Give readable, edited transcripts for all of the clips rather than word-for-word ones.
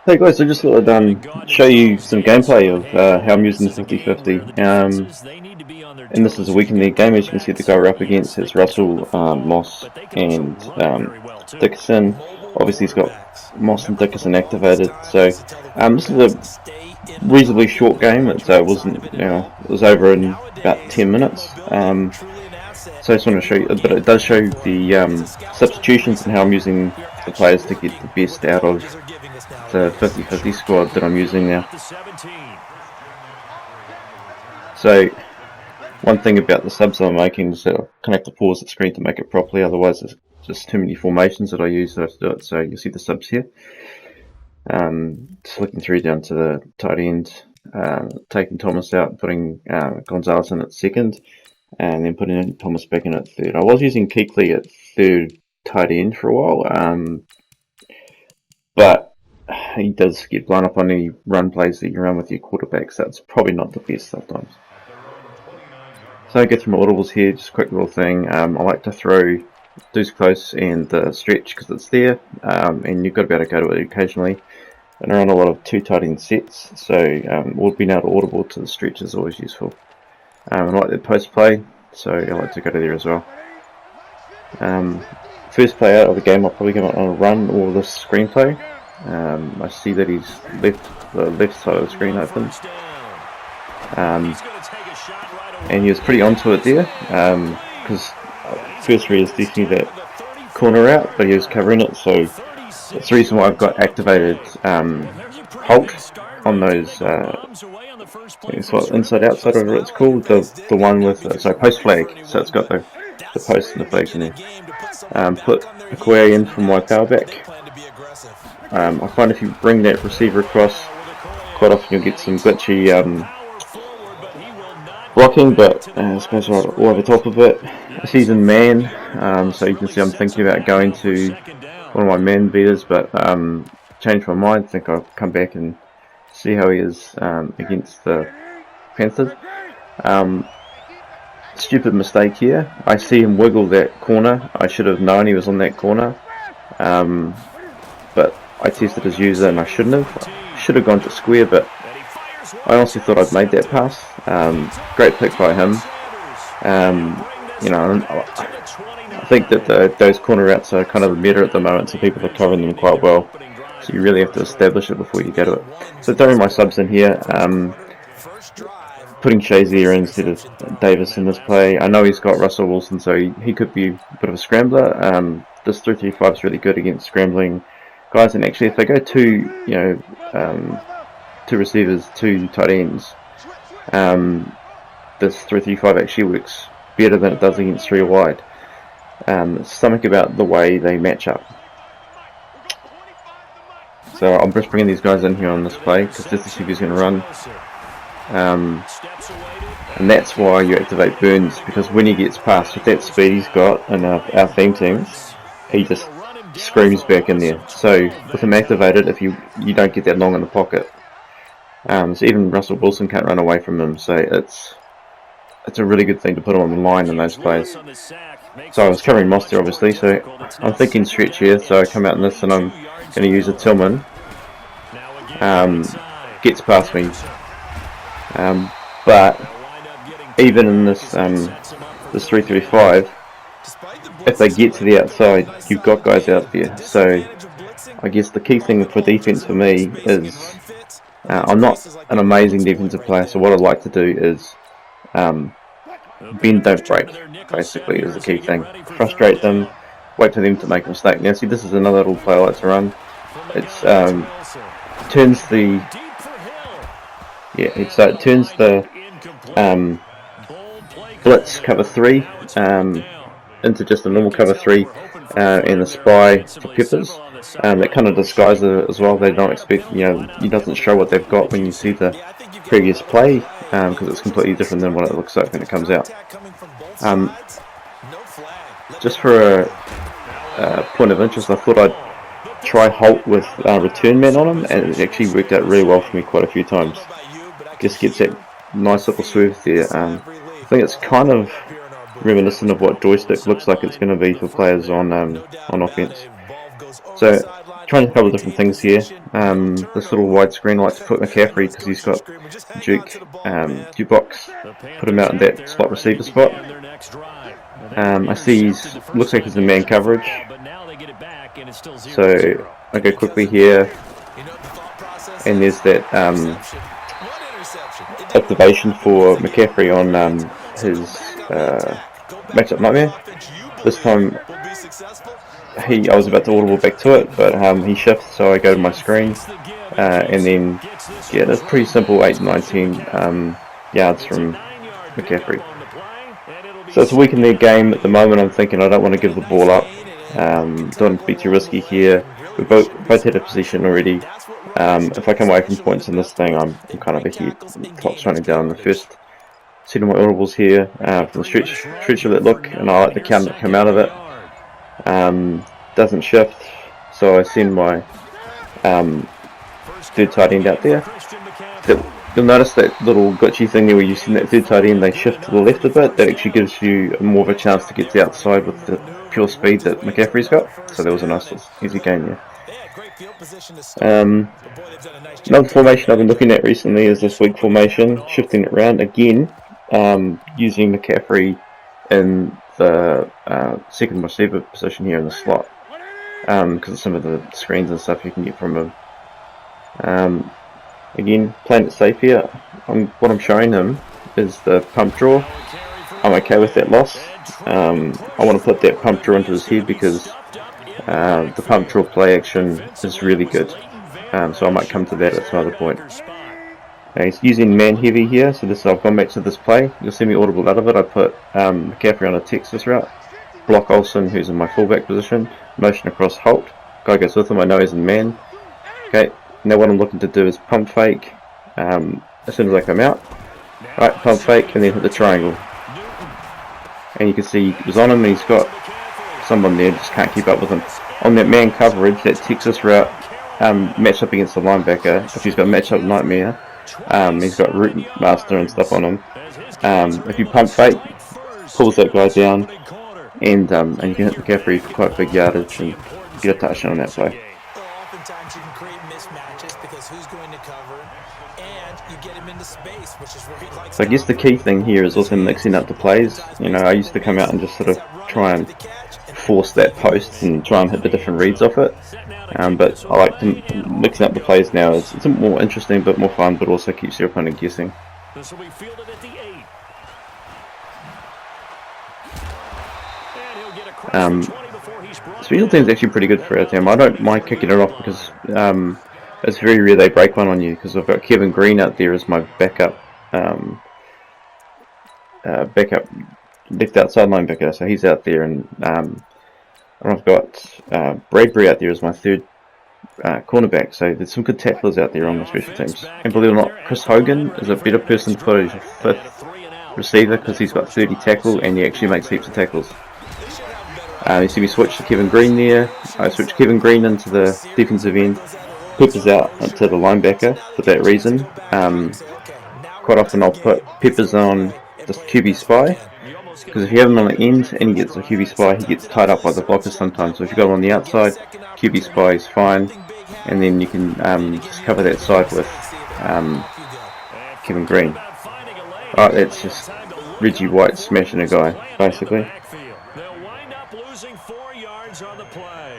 Hey guys, I just thought I'd show you some gameplay of how I'm using the 50-50. And this is a week in the game. As you can see, the guy we're up against is Russell, Moss, and Dickerson. Obviously, he's got Moss and Dickerson activated. So this is a reasonably short game. It wasn't, it was over in about 10 minutes. So I just want to show you, but it does show the substitutions and how I'm using the players to get the best out of the 50-50 squad that I'm using now. So one thing about the subs that I'm making is that I kind of have to pause the screen to make it properly, otherwise there's just too many formations that I use that I have to do it. So you see the subs here. Just looking through down to the tight end, taking Thomas out, putting Gonzalez in at second, and then putting Thomas back in at third. I was using Keekley at third tight end for a while, but he does get blown up on any run plays that you run with your quarterback, so it's probably not the best sometimes. So I get through my audibles here, just a quick little thing. I like to throw deuce close and the stretch because it's there, and you've got to be able to go to it occasionally. And I run a lot of two tight end sets, so being able to audible to the stretch is always useful. I like the post play, so I like to go to there as well. First play out of the game, I'll probably come out on a run or the screenplay. I see that he's left the left side of the screen open, and he was pretty onto it there, because first read is definitely that corner out, but he was covering it, so that's the reason why I've got activated halt on those inside outside, whatever it's called, the one with post flag, so it's got the post and the flags in there. Put Okoye in for my power back. I find if you bring that receiver across, quite often you'll get some glitchy blocking, but this guy's right all over top of it. He's in man, so you can see I'm thinking about going to one of my man beaters, but changed my mind. I think I'll come back and see how he is against the Panthers. Stupid mistake here. I see him wiggle that corner. I should have known he was on that corner, but I tested his user and I shouldn't have. Should have gone to square, but I honestly thought I'd made that pass. Great pick by him. I think that those corner routes are kind of the meta at the moment, so people are covering them quite well. So you really have to establish it before you go to it. So throwing my subs in here, putting Shazier instead of Davis in this play. I know he's got Russell Wilson, so he could be a bit of a scrambler. This 3-3-5 is really good against scrambling guys, and actually if they go two receivers, two tight ends, this 3-3-5 actually works better than it does against three wide. Something about the way they match up. So I'm just bringing these guys in here on this play because just to see if he's going to run. And that's why you activate Burns, because when he gets past with that speed he's got in our theme teams, he just screams back in there. So with him activated, if you don't get that long in the pocket, so even Russell Wilson can't run away from him. So it's a really good thing to put him on the line in those plays. So I was covering Moss there obviously, so I'm thinking stretch here, so I come out in this and I'm going to use a Tillman. Gets past me, but even in this 3-3-5, if they get to the outside, you've got guys out there. So I guess the key thing for defense for me is I'm not an amazing defensive player, so what I'd like to do is bend, don't break, basically, is the key thing. Frustrate them, wait for them to make a mistake. Now see, this is another little play I like to run. It's turns the blitz cover 3 into just a normal cover 3 and the spy for Peppers. That kind of disguises it as well. They don't expect, he doesn't show what they've got when you see the previous play, because it's completely different than what it looks like when it comes out. Just for a point of interest, I thought I'd try halt with return man on him, and it actually worked out really well for me quite a few times. Just gets that nice little swerve there. I think it's kind of reminiscent of what joystick looks like it's going to be for players on offense. So trying a couple of different things here. This little wide screen I like to put McCaffrey because he's got jukebox. Put him out in that slot receiver spot. I see looks like he's in man coverage. So I go quickly here, and there's that activation for McCaffrey on his matchup nightmare. This time I was about to audible back to it, but he shifts, so I go to my screen, and then get a pretty simple 8, 19 yards from McCaffrey. So it's a weak in their game at the moment. I'm thinking I don't want to give the ball up. Don't want to be too risky here. We both had a position already. If I come away from points in this thing, I'm kind of ahead. Clock's running down. The first set of my audibles here from the stretch of that look, and I like the count that come out of it. Doesn't shift, so I send my third tight end out there. You'll notice that little glitchy thing there where you send that third tight end, they shift to the left a bit. That actually gives you more of a chance to get to the outside with the pure speed that McCaffrey's got. So that was a nice, easy game there. Another formation I've been looking at recently is this weak formation, shifting it around again, using McCaffrey in the second receiver position here in the slot, because of some of the screens and stuff you can get from him. Again, playing it safe here. What I'm showing him is the pump draw. I'm okay with that loss. I want to put that pump draw into his head because the pump draw play action is really good. So I might come to that at some other point. He's using man heavy here, so I've gone back to this play. You'll see me audible out of it. I put McCaffrey on a Texas route, block Olsen, who's in my fullback position, motion across Holt. Guy goes with him. I know he's in man. Okay, now what I'm looking to do is pump fake as soon as I come out. Right, pump fake, and then hit the triangle. And you can see he was on him, and he's got someone there, just can't keep up with him. On that man coverage, that Texas route matched up against the linebacker. If he's got matchup nightmare, he's got root master and stuff on him. If you pump fake, pulls that guy down, and you can hit McCaffrey for quite big yardage and get a touchdown on that play. Oftentimes you can create mismatches because who's going to cover, and you get him into space, which is where he likes. So I guess the key thing here is also mixing up the plays. You know, I used to come out and just sort of try and force that post and try and hit the different reads off it. But I like to mixing up the plays now. It's more interesting, a bit more fun, but also keeps your opponent guessing. This will be fielded at the 8. Special team's actually pretty good for our team. I don't mind kicking it off because it's very rare they break one on you, because I've got Kevin Green out there as my backup left outside linebacker, so he's out there, and I've got Bradbury out there as my third cornerback, so there's some good tacklers out there on the special teams. And believe it or not, Chris Hogan is a better person to put as your fifth receiver because he's got 30 tackle and he actually makes heaps of tackles. You see me switch to Kevin Green there. I switch Kevin Green into the defensive end, Peppers out to the linebacker for that reason. Quite often I'll put Peppers on just QB spy, because if you have him on the end and he gets a QB spy, he gets tied up by the blockers sometimes. So if you got him on the outside, QB spy is fine, and then you can just cover that side with Kevin Green. Alright, that's just Reggie White smashing a guy, basically.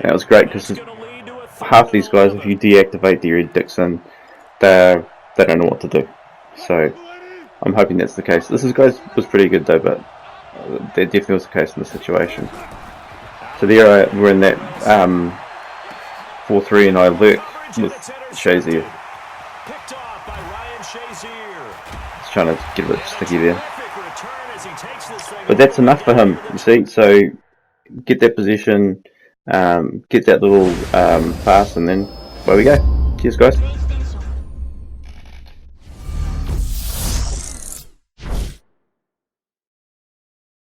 That was great because half these guys, if you deactivate Derry Dixon, they don't know what to do. So I'm hoping that's the case. This guy was pretty good though, but that definitely was the case in this situation. So there we're in that 4-3, and I lurk with Shazier. Just trying to get a bit sticky there. But that's enough for him, you see. So get that position, get that little pass, and then away we go. Cheers guys.